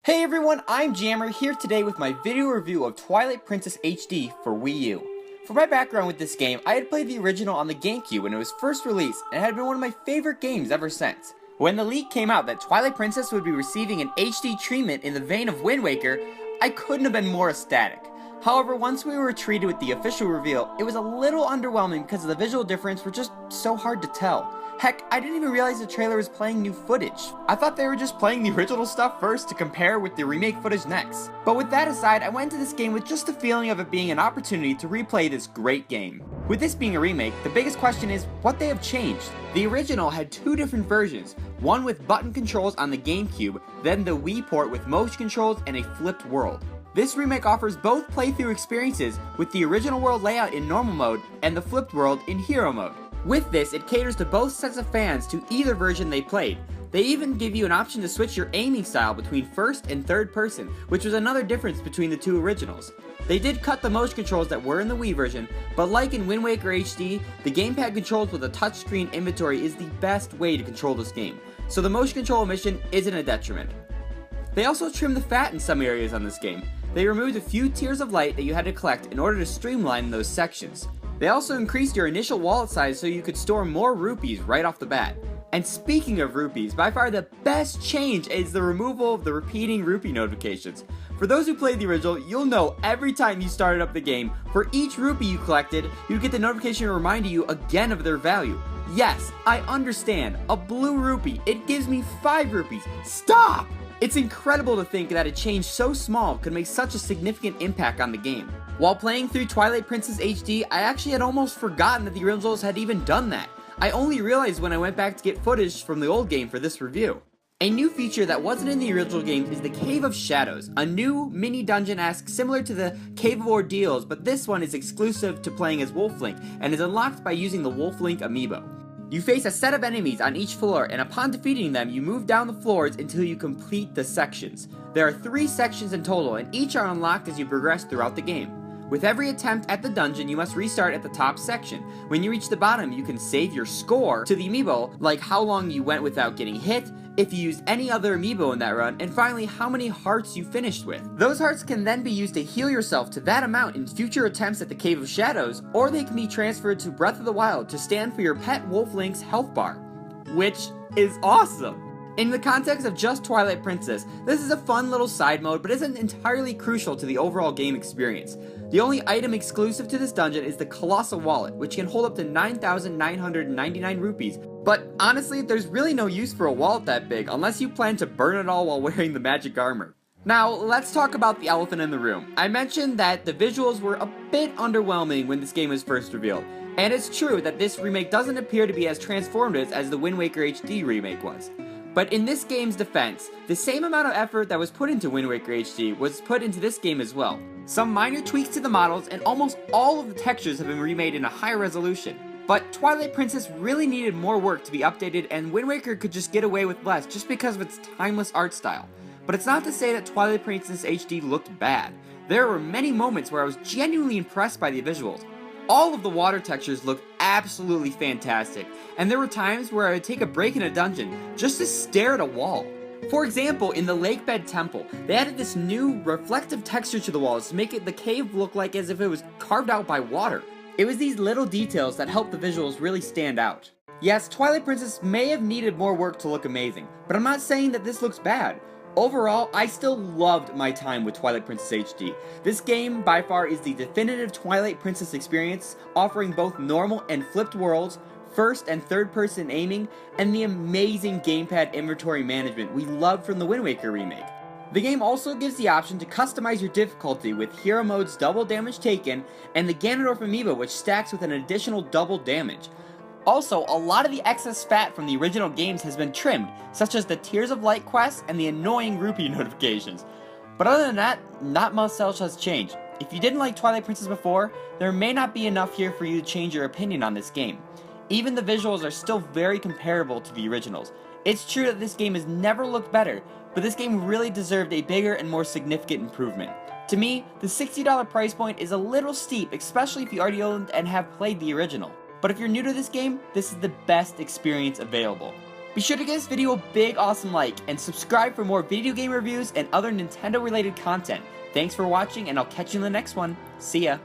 Hey everyone, I'm Jammer here today with my video review of Twilight Princess HD for Wii U. For my background with this game, I had played the original on the GameCube when it was first released and it had been one of my favorite games ever since. When the leak came out that Twilight Princess would be receiving an HD treatment in the vein of Wind Waker, I couldn't have been more ecstatic. However, once we were treated with the official reveal, it was a little underwhelming because the visual difference were just so hard to tell. Heck, I didn't even realize the trailer was playing new footage. I thought they were just playing the original stuff first to compare with the remake footage next. But with that aside, I went into this game with just the feeling of it being an opportunity to replay this great game. With this being a remake, the biggest question is what they have changed. The original had two different versions, one with button controls on the GameCube, then the Wii port with motion controls and a flipped world. This remake offers both playthrough experiences with the original world layout in normal mode and the flipped world in hero mode. With this, it caters to both sets of fans to either version they played. They even give you an option to switch your aiming style between first and third person, which was another difference between the two originals. They did cut the motion controls that were in the Wii version, but like in Wind Waker HD, the gamepad controls with a touchscreen inventory is the best way to control this game, so the motion control omission isn't a detriment. They also trimmed the fat in some areas on this game. They removed a few tiers of light that you had to collect in order to streamline those sections. They also increased your initial wallet size so you could store more rupees right off the bat. And speaking of rupees, by far the best change is the removal of the repeating rupee notifications. For those who played the original, you'll know every time you started up the game, for each rupee you collected, you'd get the notification to remind you again of their value. Yes, I understand, a blue rupee, it gives me 5 rupees. Stop! It's incredible to think that a change so small could make such a significant impact on the game. While playing through Twilight Princess HD, I actually had almost forgotten that the originals had even done that. I only realized when I went back to get footage from the old game for this review. A new feature that wasn't in the original games is the Cave of Shadows, a new mini dungeon-esque similar to the Cave of Ordeals, but this one is exclusive to playing as Wolf Link and is unlocked by using the Wolf Link amiibo. You face a set of enemies on each floor, and upon defeating them, you move down the floors until you complete the sections. There are 3 sections in total, and each are unlocked as you progress throughout the game. With every attempt at the dungeon, you must restart at the top section. When you reach the bottom, you can save your score to the amiibo, like how long you went without getting hit, if you used any other amiibo in that run, and finally how many hearts you finished with. Those hearts can then be used to heal yourself to that amount in future attempts at the Cave of Shadows, or they can be transferred to Breath of the Wild to stand for your pet Wolf Link's health bar, which is awesome. In the context of just Twilight Princess, this is a fun little side mode, but isn't entirely crucial to the overall game experience. The only item exclusive to this dungeon is the Colossal Wallet, which can hold up to 9,999 rupees, but honestly, there's really no use for a wallet that big unless you plan to burn it all while wearing the magic armor. Now, let's talk about the elephant in the room. I mentioned that the visuals were a bit underwhelming when this game was first revealed, and it's true that this remake doesn't appear to be as transformative as the Wind Waker HD remake was. But in this game's defense, the same amount of effort that was put into Wind Waker HD was put into this game as well. Some minor tweaks to the models and almost all of the textures have been remade in a higher resolution. But Twilight Princess really needed more work to be updated, and Wind Waker could just get away with less just because of its timeless art style. But it's not to say that Twilight Princess HD looked bad. There were many moments where I was genuinely impressed by the visuals. All of the water textures looked absolutely fantastic, and there were times where I would take a break in a dungeon just to stare at a wall. For example, in the Lakebed Temple, they added this new reflective texture to the walls to make the cave look like as if it was carved out by water. It was these little details that helped the visuals really stand out. Yes, Twilight Princess may have needed more work to look amazing, but I'm not saying that this looks bad. Overall, I still loved my time with Twilight Princess HD. This game, by far, is the definitive Twilight Princess experience, offering both normal and flipped worlds, first and third person aiming, and the amazing gamepad inventory management we loved from the Wind Waker remake. The game also gives the option to customize your difficulty with Hero Mode's double damage taken, and the Ganondorf amiibo, which stacks with an additional double damage. Also, a lot of the excess fat from the original games has been trimmed, such as the Tears of Light quests and the annoying rupee notifications. But other than that, not much else has changed. If you didn't like Twilight Princess before, there may not be enough here for you to change your opinion on this game. Even the visuals are still very comparable to the originals. It's true that this game has never looked better, but this game really deserved a bigger and more significant improvement. To me, the $60 price point is a little steep, especially if you already owned and have played the original. But if you're new to this game, this is the best experience available. Be sure to give this video a big awesome like, and subscribe for more video game reviews and other Nintendo related content. Thanks for watching, and I'll catch you in the next one. See ya!